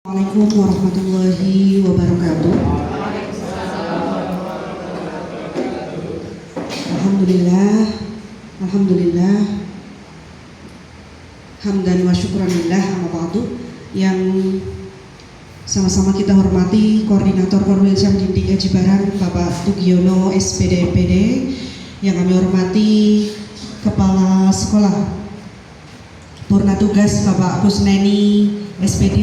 Assalamualaikum warahmatullahi wabarakatuh. Alhamdulillah, Alhamdulillah, hamdan wa syukranillah, amma ba'du. Yang sama-sama kita hormati Koordinator Korwil Syamdindik Haji Barang Bapak Tugiono SPD MPD, yang kami hormati Kepala Sekolah Purna Tugas Bapak Kusneni SPD,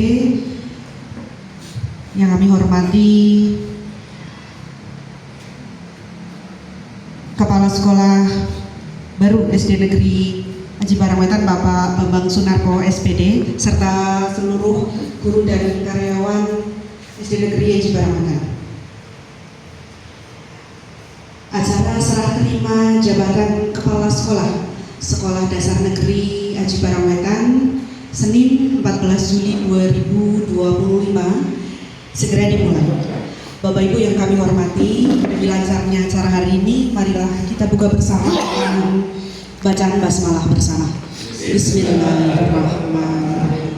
yang kami hormati Kepala Sekolah Baru SD Negeri Haji Barang Wetan Bapak Bambang Sunarko SPD, serta seluruh guru dan karyawan SD Negeri Haji Barang Wetan. Acara serah terima jabatan Kepala Sekolah Dasar Negeri Haji Barang Wetan Senin 14 Juli 2025 segera dimulai. Bapak Ibu yang kami hormati, demi lancarnya acara hari ini, marilah kita buka bersama dengan bacaan basmalah bersama. Bismillahirrahmanirrahim.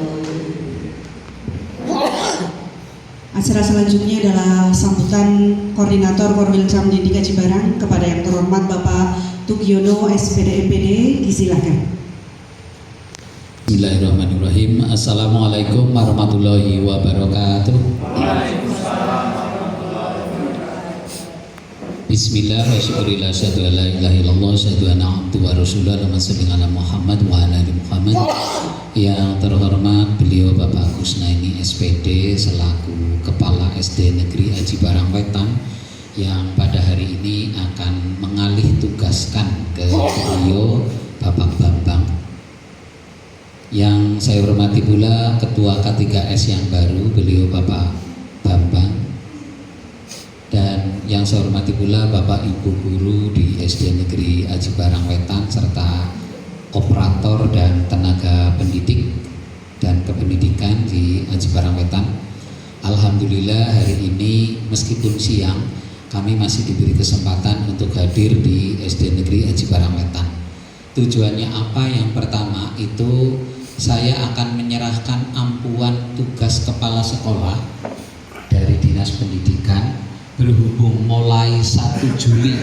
Acara selanjutnya adalah sambutan Koordinator Korwil Syamdindik Haji Barang kepada yang terhormat Bapak Tugiono SPD MPD, disilakan. Bismillahirrahmanirrahim. Assalamualaikum warahmatullahi wabarakatuh. Bismillah wa syukurillah syahadu la ilaha illallah syahadu anna abduhu wa rasulullah ala Muhammad wa ala ali Muhammad. Yang terhormat beliau Bapak Kusneni SPD selaku Kepala SD Negeri Haji Barang Wetan, yang pada hari ini akan mengalih tugaskan ke beliau Bapak Bambang. Yang saya hormati pula Ketua K3S yang baru, beliau Bapak Bambang. Dan yang saya hormati pula Bapak Ibu guru di SD Negeri Haji Barang Wetan, serta operator dan tenaga pendidik dan kependidikan di Haji Barang Wetan. Alhamdulillah hari ini meskipun siang, kami masih diberi kesempatan untuk hadir di SD Negeri Haji Barang Wetan. Tujuannya apa? Yang pertama itu saya akan menyerahkan ampuan tugas kepala sekolah dari Dinas Pendidikan berhubung mulai 1 Juli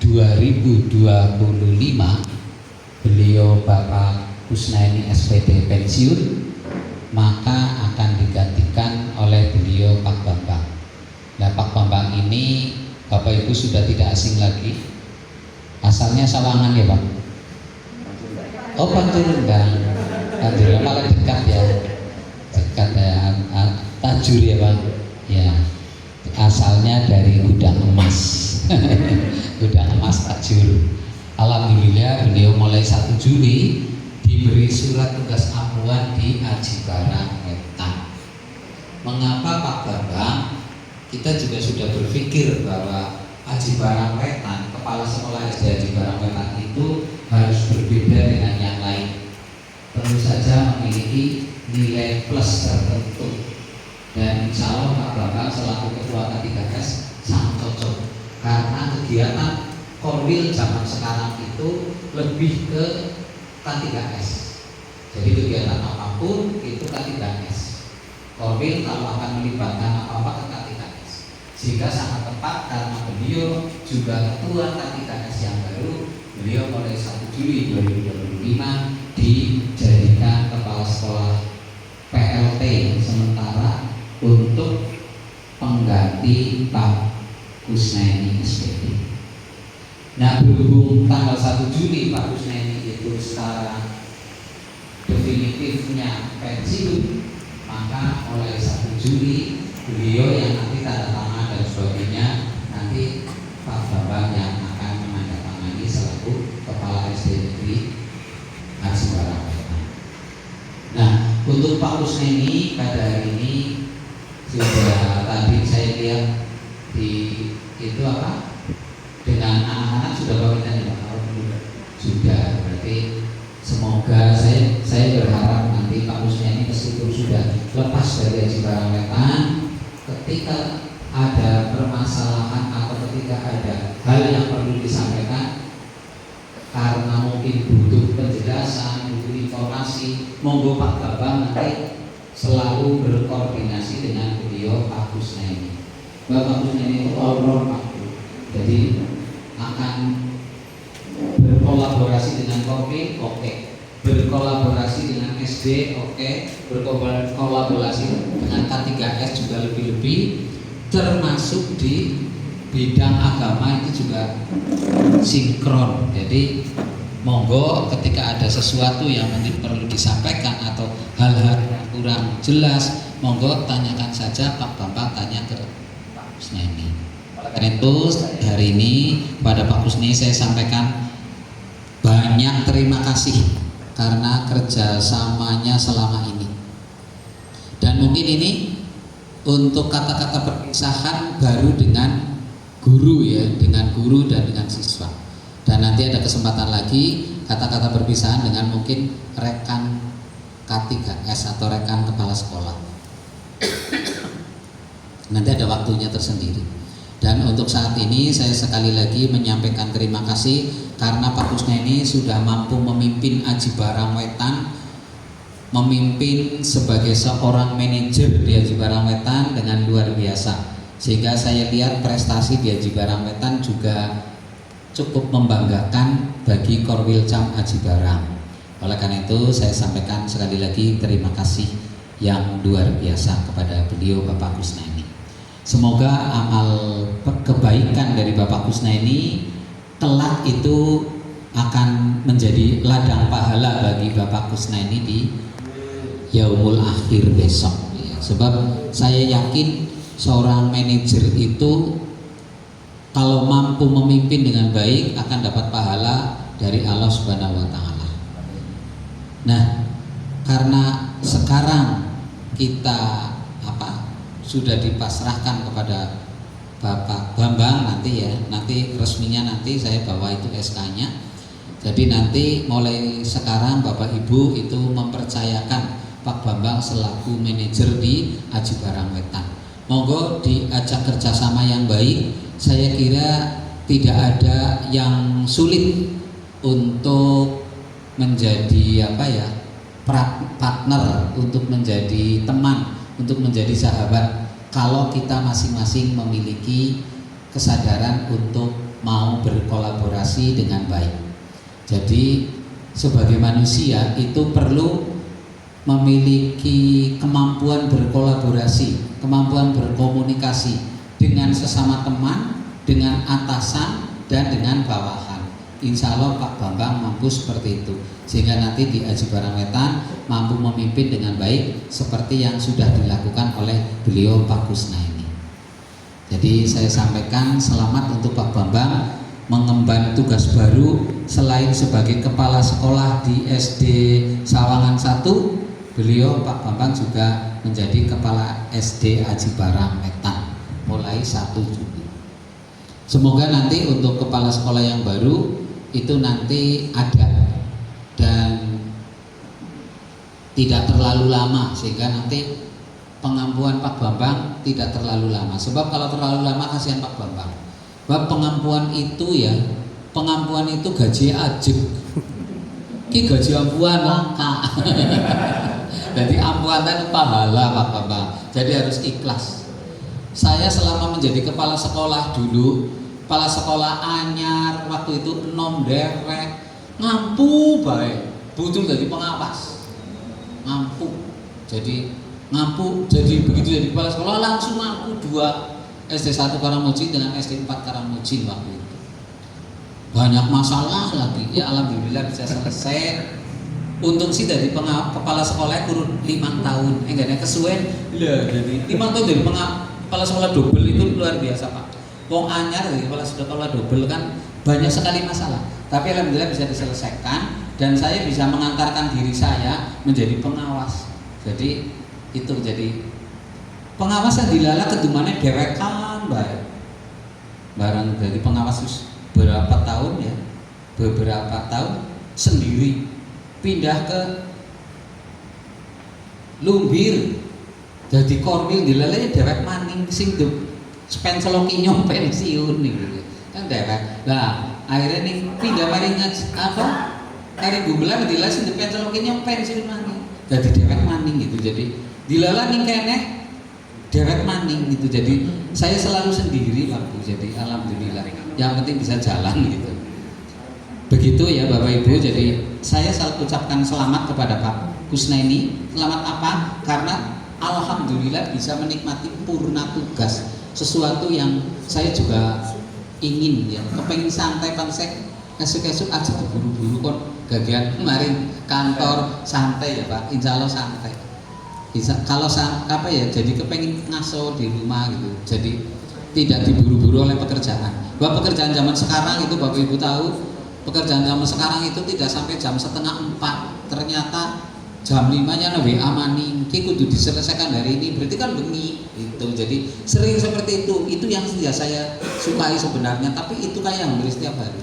2025 beliau Bapak Kusneni SPD pensiun, maka akan digantikan oleh beliau Pak Bambang. Nah, Pak Bambang ini Bapak Ibu sudah tidak asing lagi, asalnya Sawangan ya Pak? Oh, Panturundang. Tajur paling dekat ya, Tajur ya Bang, ya asalnya dari gudang emas, gudang emas Tajur. Alhamdulillah beliau mulai 1 Juli diberi surat tugas ampuan di Haji Barang Wetan. Mengapa Pak Bambang? Kita juga sudah berpikir bahwa Haji Barang Wetan, Kepala Sekolah SD Haji Barang Wetan itu harus berbeda dengan yang lain. Tentu saja memiliki nilai plus tertentu, dan insya Allah Pak Bambang selaku Ketua K3S sangat cocok, karena kegiatan Korwil zaman sekarang itu lebih ke K3S. Jadi kegiatan apapun itu K3S. Korwil kalau akan melibatkan apa-apa ke K3S, sehingga sangat tepat karena beliau juga Ketua K3S yang baru. Beliau mulai 1 Juli 2025 dijadikan Kepala Sekolah PLT sementara untuk pengganti Pak Kusneni SPD. Nah, berhubung tanggal 1 Juli Pak Kusneni itu secara definitifnya pensiun, maka mulai 1 Juli beliau yang nanti tanda tangan dan sebagainya, nanti Pak Bambang yang akan menandatangani selaku Kepala SD Negeri Haji Barang Wetan. Nah, untuk Pak Kusneni pada hari ini sudah tadi saya lihat di itu apa dengan anak-anak sudah pamitan ya Pak? Sudah, berarti semoga saya berharap nanti Pak Kusneni meskipun sudah lepas dari Haji Barang Wetan, ketika ada permasalahan atau ketika ada hal yang perlu disampaikan karena mungkin butuh penjelasan, butuh informasi, monggo Pak Bambang nanti selalu berkoordinasi dengan beliau Pak Kusnaini. Bapak Kusnaini itu all-round Pak. Jadi akan berkolaborasi dengan Korwil, oke. Berkolaborasi dengan SD, oke. Berkolaborasi dengan K3S juga lebih-lebih. Termasuk di bidang agama itu juga sinkron. Jadi monggo ketika ada sesuatu yang mungkin perlu disampaikan atau hal-hal yang kurang jelas, monggo tanyakan saja Pak Bambang, tanya ke Pak Kusnaini. Karena itu hari ini pada Pak Kusni saya sampaikan banyak terima kasih karena kerjasamanya selama ini. Dan mungkin ini untuk kata-kata perpisahan baru dengan guru ya, dengan guru dan dengan siswa. Dan nanti ada kesempatan lagi kata-kata perpisahan dengan mungkin rekan K3S atau rekan kepala sekolah. Nanti ada waktunya tersendiri. Dan untuk saat ini saya sekali lagi menyampaikan terima kasih karena Pak Kusnaini sudah mampu memimpin Aji Barang Wetan, memimpin sebagai seorang manajer di Aji Barang Wetan dengan luar biasa. Sehingga saya lihat prestasi di Aji Barang Wetan juga cukup membanggakan bagi Korwilcam Aji Barang. Oleh karena itu saya sampaikan sekali lagi terima kasih yang luar biasa kepada beliau Bapak Kusnaini. Semoga amal kebaikan dari Bapak Kusnaini kelak itu akan menjadi ladang pahala bagi Bapak Kusnaini di Yaumul Akhir besok ya. Sebab saya yakin seorang manajer itu kalau mampu memimpin dengan baik akan dapat pahala dari Allah Subhanahu wa taala. Nah, karena sekarang kita sudah dipasrahkan kepada Bapak Bambang nanti ya, nanti resminya nanti saya bawa itu SK-nya. Jadi nanti mulai sekarang Bapak Ibu itu mempercayakan Pak Bambang selaku manajer di Aji Barang Wetan. Monggo diajak kerjasama yang baik. Saya kira tidak ada yang sulit untuk menjadi partner, untuk menjadi teman, untuk menjadi sahabat kalau kita masing-masing memiliki kesadaran untuk mau berkolaborasi dengan baik. Jadi sebagai manusia itu perlu memiliki kemampuan berkolaborasi, kemampuan berkomunikasi dengan sesama teman, dengan atasan dan dengan bawahan. Insya Allah Pak Bambang mampu seperti itu, sehingga nanti di Aji Barang Wetan mampu memimpin dengan baik seperti yang sudah dilakukan oleh beliau Pak Kusnaini. Jadi saya sampaikan selamat untuk Pak Bambang mengemban tugas baru. Selain sebagai kepala sekolah di SD Sawangan 1, beliau Pak Bambang juga menjadi kepala SD Aji Barang Wetan mulai 1 Juli. Semoga nanti untuk kepala sekolah yang baru itu nanti ada dan tidak terlalu lama, sehingga nanti pengampuan Pak Bambang tidak terlalu lama. Sebab kalau terlalu lama kasihan Pak Bambang. Sebab pengampuan itu gaji ajib. Ki gaji ampuan langka. Jadi ampuan itu pahala Pak Bambang. Jadi harus ikhlas. Saya selama menjadi kepala sekolah dulu, kepala sekolah anyar waktu itu enom derek ngampu baik, butuh jadi pengawas, ngampu. Jadi begitu jadi kepala sekolah langsung ngampu 2 SD 1 Karangmuji dengan SD 4 Karangmuji waktu itu. Banyak masalah lagi, ya alhamdulillah bisa selesai. Untung sih dari kepala sekolah kurun 5 tahun, enggak ada kesuwen. Jadi 5 tahun dari kepala sekolah double itu luar biasa Pak. Wong anyar dari kepala sekolah double kan banyak sekali masalah, tapi alhamdulillah bisa diselesaikan dan saya bisa mengantarkan diri saya menjadi pengawas. Jadi itu jadi pengawas yang dilala kedumane dewekan baik. Barang dari pengawas beberapa tahun sendiri pindah ke Lumbir jadi Korwil dilalanya dewek maning sing spenceloki nyong pensiun gitu kan dewek. Nah akhirnya nih pindah maring dari Gumelar dilas sing penceloki nyong pensiun maning jadi dewek maning gitu. Jadi Dilala ning kene dewek maning gitu. Jadi saya selalu sendiri Pak Bu. Jadi alhamdulillah. Yang penting bisa jalan gitu. Begitu ya Bapak Ibu. Jadi saya selalu ucapkan selamat kepada Pak Kusnaini. Selamat apa? Karena alhamdulillah bisa menikmati purna tugas. Sesuatu yang saya juga ingin ya. Kepengen santai pansek esuk-esuk aja buru-buru kon gagian kemarin kantor santai ya Pak. Insya Allah santai. Bisa kalau apa ya, jadi kepengen ngaso di rumah gitu, jadi tidak diburu-buru oleh pekerjaan. Bahwa pekerjaan zaman sekarang itu Bapak Ibu tahu, pekerjaan zaman sekarang itu tidak sampai jam 3:30, ternyata jam 5-nya WA maning, kudu diselesaikan hari ini, berarti kan bengi itu. Jadi sering seperti itu yang saya sukai sebenarnya, tapi itu kayak hampir setiap hari.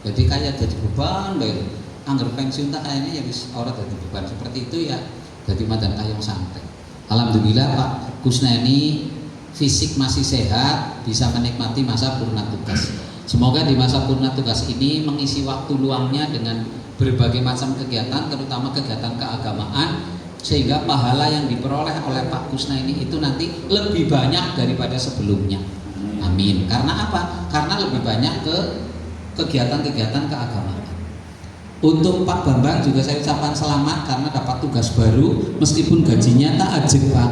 Jadi kayak jadi beban, baik. Angger pensiun tak kayaknya ya wis ora jadi beban seperti itu ya. Jadi madan kayong santai. Alhamdulillah Pak Kusnaini fisik masih sehat, bisa menikmati masa purna tugas. Semoga di masa purna tugas ini mengisi waktu luangnya dengan berbagai macam kegiatan, terutama kegiatan keagamaan, sehingga pahala yang diperoleh oleh Pak Kusnaini itu nanti lebih banyak daripada sebelumnya. Amin. Karena apa? Karena lebih banyak ke kegiatan-kegiatan keagamaan. Untuk Pak Bambang juga saya ucapkan selamat karena dapat tugas baru, meskipun gajinya tak ajek Pak,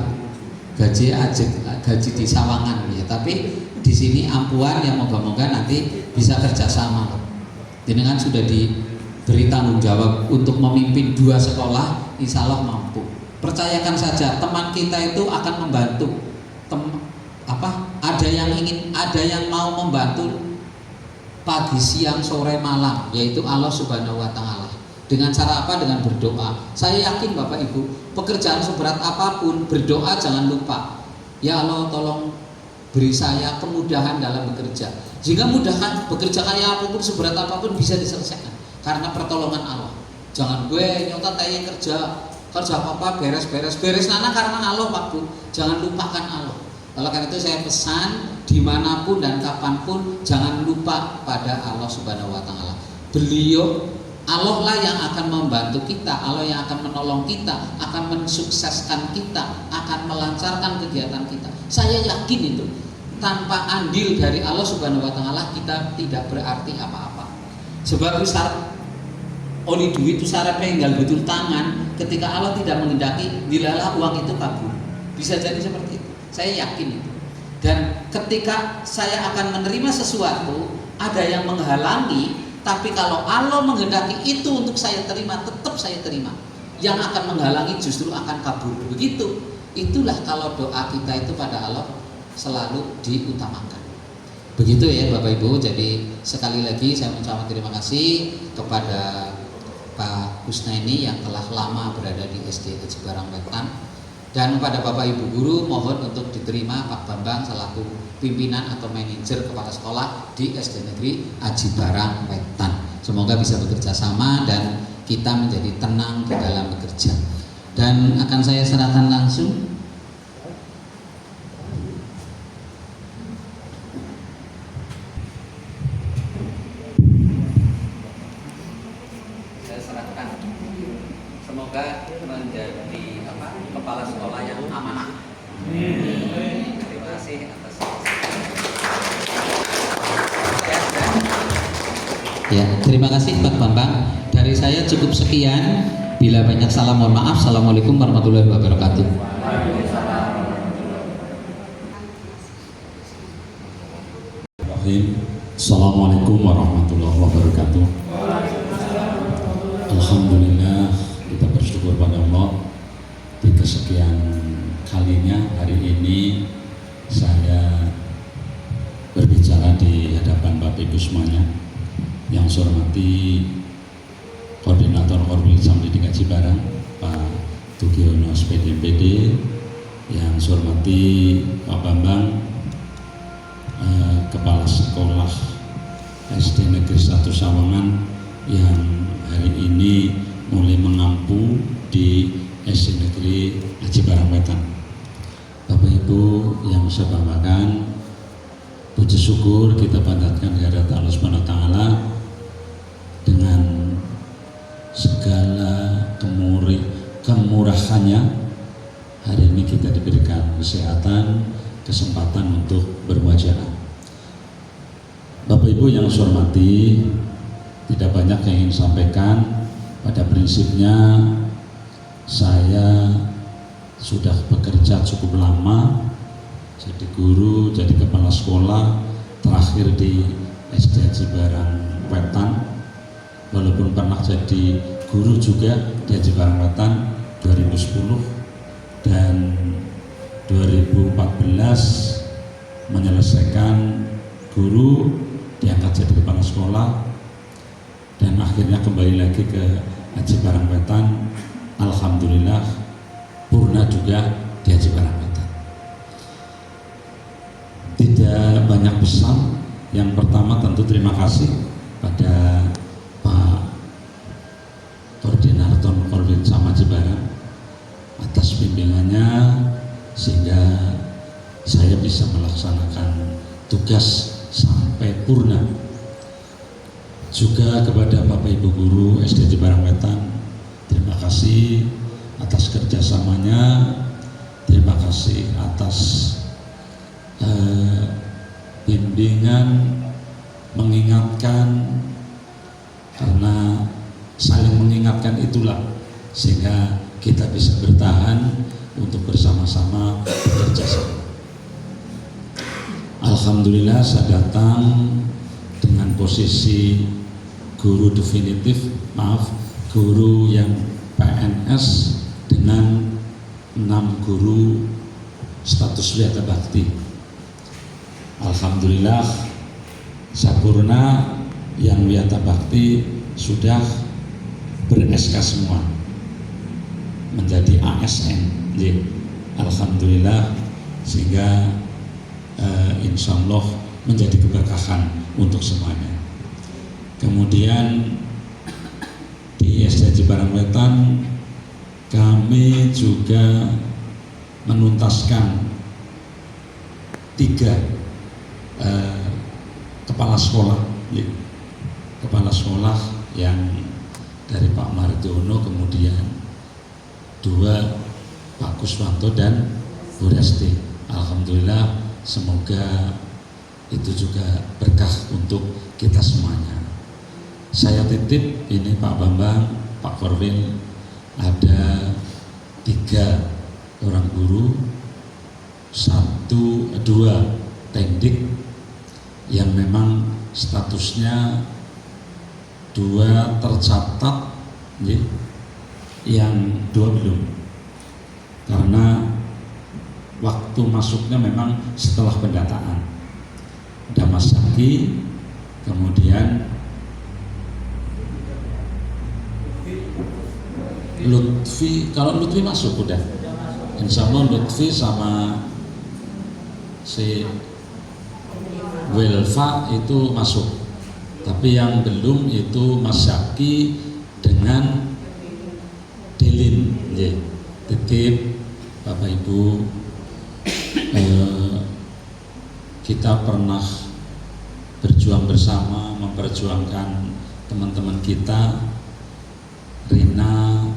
gaji di Sawangan ya, tapi di sini ampuan yang moga-moga nanti bisa kerjasama. Jenengan sudah diberi tanggung jawab untuk memimpin 2 sekolah, insya Allah mampu. Percayakan saja, teman kita itu akan membantu. Ada yang mau membantu pagi, siang, sore, malam, yaitu Allah Subhanahu wa Ta'ala. Dengan cara apa? Dengan berdoa. Saya yakin Bapak Ibu, pekerjaan seberat apapun, berdoa jangan lupa. Ya Allah, tolong beri saya kemudahan dalam bekerja. Jika mudahkan bekerja kayak apapun, seberat apapun bisa diselesaikan karena pertolongan Allah. Jangan gue nyotot tanya kerja apa beres nana karena Allah Pak Bu. Jangan lupakan Allah. Oleh karena itu saya pesan dimanapun dan kapanpun jangan lupa pada Allah Subhanahu wa Ta'ala. Beliau Allah lah yang akan membantu kita, Allah yang akan menolong kita, akan mensukseskan kita, akan melancarkan kegiatan kita. Saya yakin itu. Tanpa andil dari Allah Subhanahu wa Ta'ala kita tidak berarti apa-apa. Sebab besar oli duit itu syarat tinggal betul tangan, ketika Allah tidak menghendaki dilalah uang itu kabur. Bisa jadi seperti itu. Saya yakin itu. Dan ketika saya akan menerima sesuatu, ada yang menghalangi, tapi kalau Allah menghendaki itu untuk saya terima, tetap saya terima. Yang akan menghalangi justru akan kabur. Begitu. Itulah kalau doa kita itu pada Allah selalu diutamakan. Begitu ya Bapak Ibu. Jadi sekali lagi saya mengucapkan terima kasih kepada Pak Kusnaini yang telah lama berada di SD Aji Barang Wetan. Dan kepada Bapak Ibu Guru mohon untuk diterima Pak Bambang selaku pimpinan atau manajer kepala sekolah di SD Negeri Aji Barang Wetan. Semoga bisa bekerja sama dan kita menjadi tenang di dalam bekerja. Dan akan saya serahkan langsung semoga menjadi kepala sekolah yang amanah. Terima kasih atas. Ya, terima kasih Pak Bambang. Dari saya cukup sekian. Bila banyak salah mohon maaf. Assalamualaikum warahmatullahi wabarakatuh. Assalamualaikum warahmatullahi wabarakatuh. Alhamdulillah, kita bersyukur pada Allah. Di kesekian kalinya hari ini saya berbicara di hadapan Bapak Ibu semuanya. Yang saya hormati Koordinator Korwil Samdidik Aji Barang Pak Tugiono SPDMPD, yang saya hormati Pak Bambang Kepala Sekolah SD Negeri 1 Sawangan yang hari ini mulai mengampu di SD Negeri Aji Barang Wetan. Bapak Ibu yang saya banggakan, puji syukur kita panjatkan kehadirat Allah Subhanahu wa Ta'ala dengan segala kemurahannya hari ini kita diberikan kesehatan, kesempatan untuk bermuajaah. Bapak Ibu yang saya hormati, tidak banyak yang ingin sampaikan. Pada prinsipnya saya sudah bekerja cukup lama, jadi guru, jadi kepala sekolah, terakhir di SD Haji Barang Wetan, walaupun pernah jadi guru juga di Haji Barang Wetan 2010 dan 2014 menyelesaikan guru, diangkat jadi kepala sekolah, dan akhirnya kembali lagi ke Haji Barang Wetan. Alhamdulillah purna juga di Haji Barang Wetan. Tidak banyak pesan. Yang pertama tentu terima kasih pada Pak Koordinator Korbinsa Haji Barang atas bimbingannya sehingga saya bisa melaksanakan tugas sampai purna. Juga kepada Bapak Ibu Guru SD Haji Barang Wetan, terima kasih atas kerjasamanya, terima kasih atas bimbingan, mengingatkan, karena saling mengingatkan itulah sehingga kita bisa bertahan untuk bersama-sama bekerja sama. Alhamdulillah saya datang dengan posisi guru definitif, guru yang PNS dengan 6 guru status Wiyata Bakti. Alhamdulillah sempurna, yang Wiyata Bakti sudah ber-SK semua menjadi ASN. Alhamdulillah, sehingga insya Allah menjadi keberkahan untuk semuanya. Kemudian di SD Haji Barang Wetan kami juga menuntaskan 3 kepala sekolah yang dari Pak Mardiono, kemudian 2 Pak Kuswanto dan Bu Resti. Alhamdulillah, semoga itu juga berkah untuk kita semuanya. Saya titip ini Pak Bambang, Pak Korwil, ada 3 orang guru, 2 teknik yang memang statusnya 2 tercatat, yang 2 belum, karena waktu masuknya memang setelah pendataan. Ada Mas Zaki, kemudian Lutfi. Kalau Lutfi masuk udah, insya Allah Lutfi sama si Wilfa itu masuk, tapi yang belum itu Mas Zaki dengan Delin. Titip Bapak Ibu, kita pernah berjuang bersama, memperjuangkan teman-teman kita, Rina,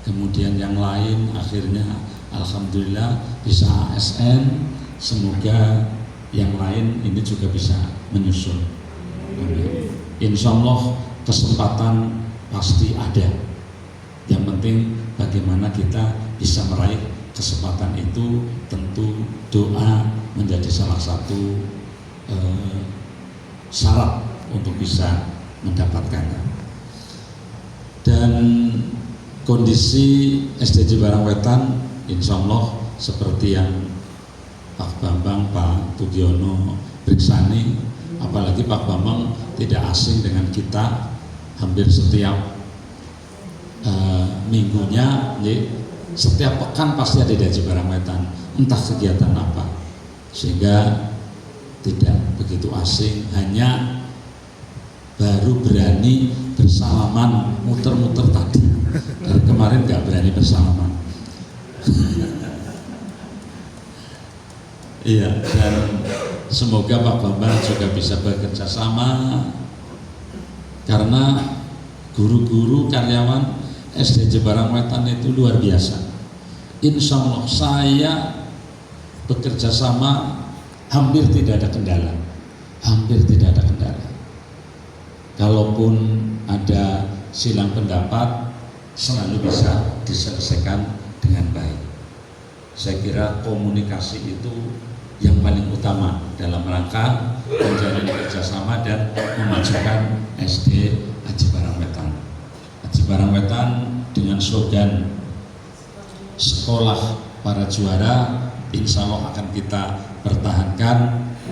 kemudian yang lain, akhirnya alhamdulillah bisa ASN. Semoga yang lain ini juga bisa menyusul. Insya Allah kesempatan pasti ada. Yang penting bagaimana kita bisa meraih kesempatan itu. Tentu doa menjadi salah satu syarat untuk bisa mendapatkannya. Dan kondisi SD Barang Wetan insya Allah seperti yang Pak Bambang, Pak Tugiono Briksani, apalagi Pak Bambang tidak asing dengan kita, hampir setiap minggunya, setiap pekan pasti ada di Haji Barang Wetan, entah kegiatan apa, sehingga tidak begitu asing. Hanya baru berani bersalaman muter-muter tadi, dari kemarin nggak berani bersalaman. Iya, dan semoga Pak Bambang juga bisa bekerja sama, karena guru-guru karyawan SD Haji Barang Wetan itu luar biasa. insya Allah saya bekerja sama hampir tidak ada kendala, hampir tidak ada kendala. Kalaupun ada silang pendapat selalu bisa diselesaikan dengan baik. Saya kira komunikasi itu yang paling utama dalam rangka menjalin kerjasama dan memajukan SD Aji Barangwetan. Aji Barangwetan dengan slogan sekolah para juara, insya Allah akan kita pertahankan,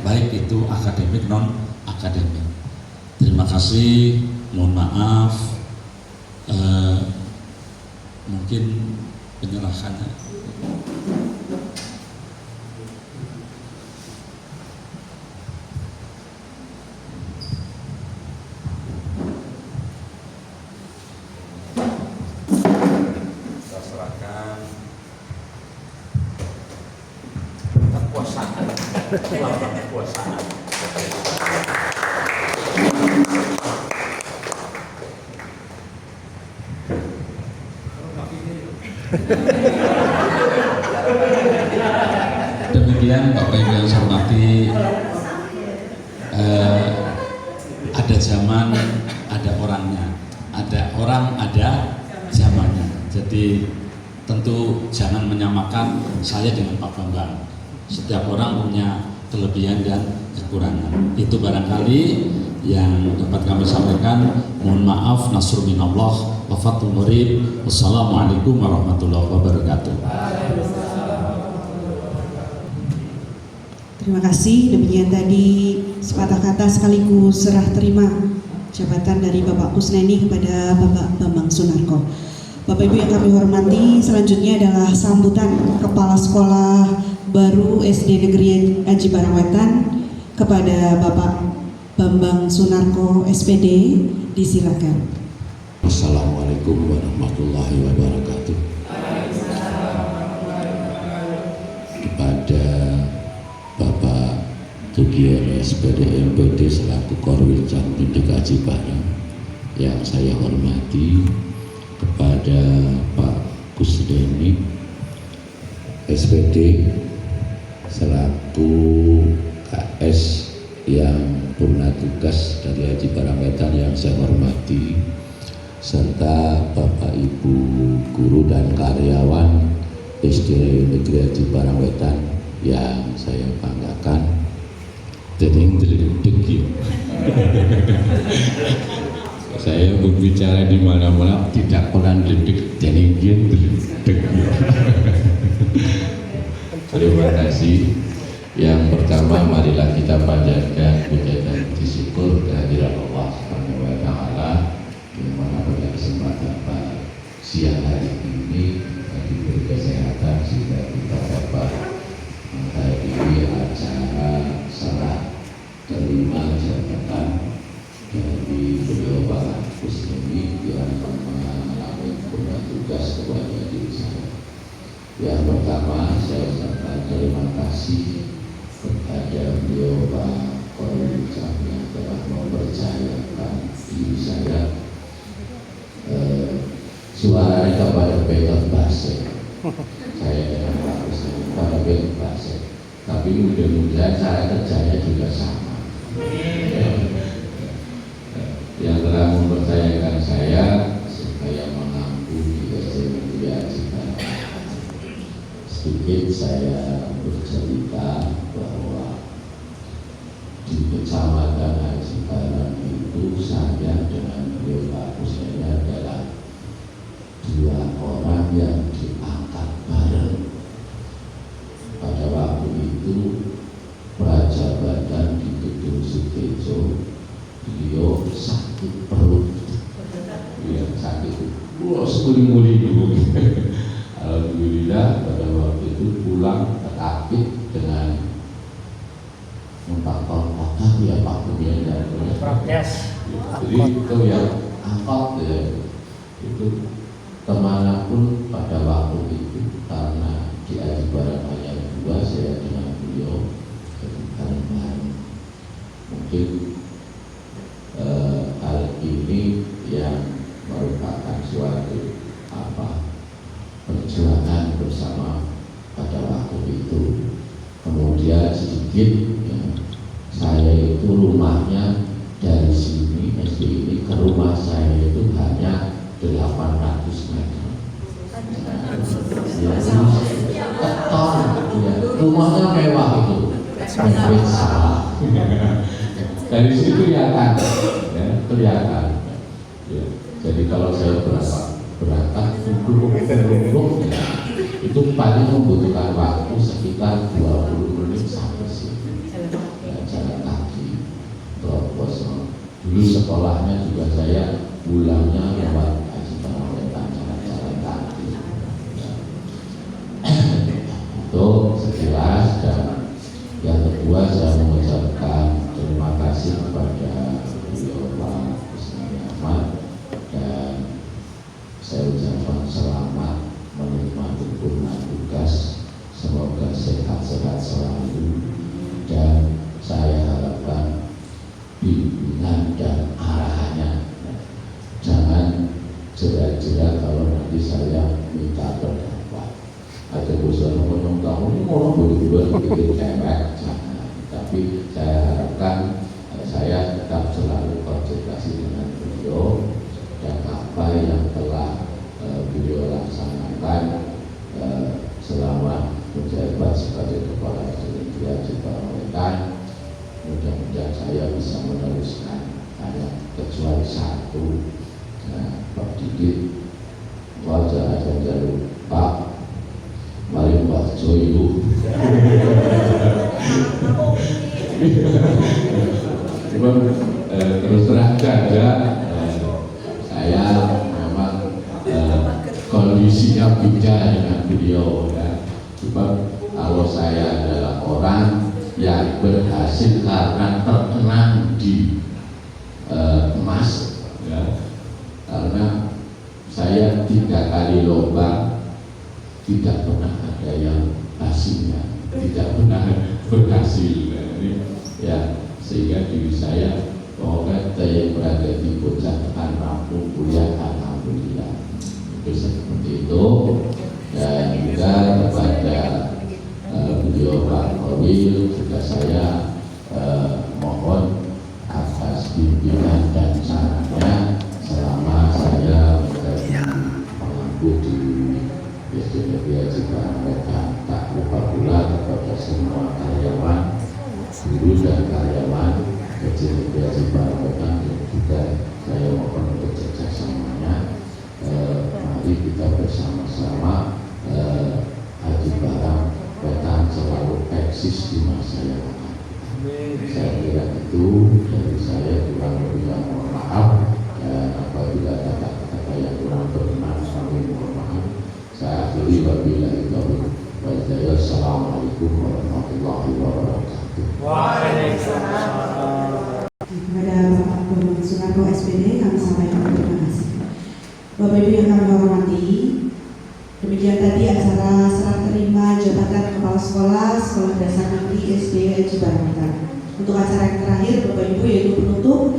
baik itu akademik non akademik. Terima kasih, mohon maaf, mungkin penyerahannya. Kita serahkan kekuasaan, kekuasaan. Demikian Bapak Ibu yang saya hormati, ada zaman, ada orangnya, ada orang, ada zamannya. Jadi tentu jangan menyamakan saya dengan Pak Bambang. Setiap orang punya kelebihan dan kekurangan. Itu barangkali yang dapat kami sampaikan. Mohon maaf, nasrul minallah wa fathul qarib. Wassalamualaikum warahmatullahi wabarakatuh. Terima kasih. Demikian tadi sepatah kata sekaligus serah terima jabatan dari Bapak Kusneni kepada Bapak Bambang Sunarko. Bapak Ibu yang kami hormati, selanjutnya adalah sambutan Kepala Sekolah Baru SD Negeri Aji Barangwetan kepada Bapak Bambang Sunarko SPD. Disilakan. Assalamualaikum warahmatullahi wabarakatuh. Kepada Bapak Tugiono SPD MPD selaku Korwil Pendidik Aji Barang yang saya hormati, kepada Pak Kusneni SPD selaku KS yang purna tugas dari Aji Barangwetan yang saya hormati, serta Bapak Ibu guru dan karyawan SD Negeri Aji Barangwetan yang saya banggakan. Dening delik saya berbicara di mana-mana tidak pernah delik dening delik. Terima kasih. Yang pertama, marilah kita panjatkan puja dan puji syukur kehadirat Allah Subhanahu wa taala yang mana pada kesempatan siang hari ini diberi kesehatan sehingga kita dapat menghadiri acara serah terima jabatan dari beliau Pak Kusneni yang mengalami purna tugas kepada diri saya. Yang pertama, saya ucapkan terima kasih kepada beliau Pak Korwil yang telah mempercayakan diri saya suara kepada Peter Basek. Saya dengan Pak Kusneni pada Peter Basek, tapi mudah-mudahan cara kerjanya juga sama. Yang telah mempercayakan saya supaya mengampu di SD Negeri Aji Barangwetan. Sedikit saya bercerita bahwa di Kecamatan Aji Barang itu saya dengan beliau Pak Kusneni adalah dua orang yang diangkat bareng. Pada waktu itu prajabatan di Gedung Sutejo, beliau sakit perut, dia sakit, sepuluh dulu. Alhamdulillah pada waktu itu pulang terakhir dengan membawa motor ya Pak Kemudian dan protes. Jadi itu yang angkot ya, itu kemanapun pada waktu itu, karena di Aji Barang hanya dua, saya dengan beliau bareng-bareng. Mungkin hal ini yang merupakan suatu perjuangan bersama sedikit ya. Saya itu rumahnya dari sini SD ini ke rumah saya itu hanya 800 meter. Ya, keton, ya. Rumahnya mewah itu, salah. Dari situ kelihatan, ya, kelihatan. Ya. Jadi kalau saya berangkat duduk ya, itu paling membutuhkan waktu sekitar 20 menit sampai sini. Ya, jalan kaki, terobos. Dulu sekolahnya juga saya pulangnya lewat Haji Barang Wetan, jalan kaki. Ya. Itu sekilas. Dan yang kedua saya mengucapkan terima kasih kepada beliau Pak Kusnadi Ahmad, dan saya ucapkan selamat menerima tugas tugas, semoga sehat-sehat selalu, dan saya harapkan bimbingan dan arahannya jangan jerak-jerak kalau nanti saya minta pendapat. Ada bosan ngomong kamu ini ngomong begitu bikin cewek, jangan. Tapi saya harapkan saya tetap selalu konsultasi dengan beliau, dan apa yang telah beliau laksanakan selama menjabat sebagai kepala Divisi Haji Barang Wetan, mudah-mudahan saya bisa meneruskan. Hanya kecuali satu, Pak Didit wajah aja jalur Pak, mari Mbak Joyo. Cuma terus terang saja saya memang kondisinya bicara dengan beliau ya. Cuma kalau saya adalah orang yang berhasil karena terkenang di emas ya. Karena saya 3 kali lomba tidak pernah ada yang hasilnya, tidak pernah berhasil ya, sehingga diri saya pokoknya saya berada di puncak tekan rampung kuliah, alhamdulillah. Itu seperti itu. Dan juga kepada beliau Pak Kowil juga saya mohon atas bimbingan dan sarannya selama saya menjadi penganggu di Divisi Haji Barang Wetan. Tak lupa pula kepada semua karyawan, guru dan karyawan Divisi Haji Barang Wetan juga saya mohon untuk kerjasamanya. Mari kita bersama-sama Haji Barang Wetan selalu eksis di masa yang akan. Saya kira itu dari saya, kurang lebih mohon maaf, dan apabila ada kata-kata yang kurang berkenan kami mohon maaf. Saya akhiri wabillahi taufiq wal hidayah. Assalamualaikum warahmatullahi wabarakatuh. Waalaikumsalam. Kepada Bapak Gubernur Soekarno SPD kami sampaikan terima kasih. Bapak Ibu yang kami hormati, demikian tadi acara serah terima jabatan Kepala Sekolah Sekolah Dasar Negeri SD Haji Barang Wetan. Untuk acara yang terakhir Bapak Ibu yaitu penutup,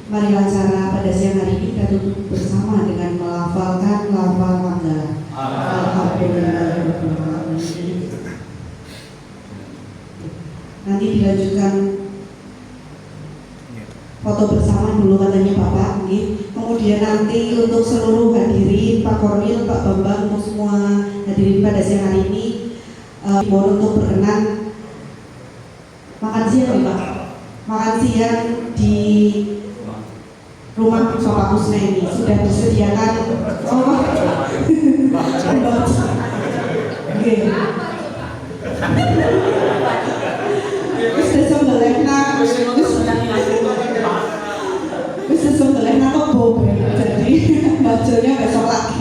marilah acara pada siang hari ini kita tutup bersama dengan melafalkan lafal Manggala. Alhamdulillah. Nanti dilanjutkan foto bersama dulu katanya Bapak. Kemudian nanti untuk seluruh hadirin, Pak Korwil, Pak Bambang, untuk semua hadirin pada siang hari ini mohon untuk berkenan makan siang ya Pak. Makan siang di rumah Bapak Kusnadi sudah disediakan. Oke. Sudah sembelihna, sudah sembelihna kok bobe. Jadi bacanya besok lagi.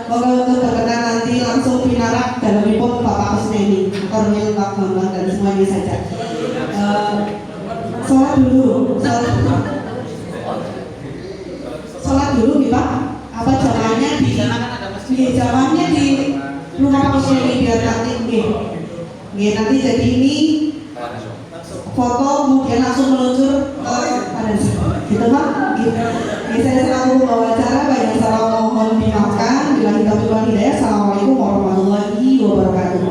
Moga untuk berkenan nanti langsung pinarak dalam report Bapak Kusnadi, Korwil, Pak Bambang dan semuanya saja. Sholat dulu, sholat dulu nih Pak. Apa jamaahnya jamaahnya di rumah Kusnadi biar nanti nanti jadi ini foto kemudian langsung meluncur pada gitu Pak. Saya selalu membawa acara, banyak salah mohon dimaafkan. Bila kita berdoa hidayah. Assalamualaikum warahmatullahi wabarakatuh.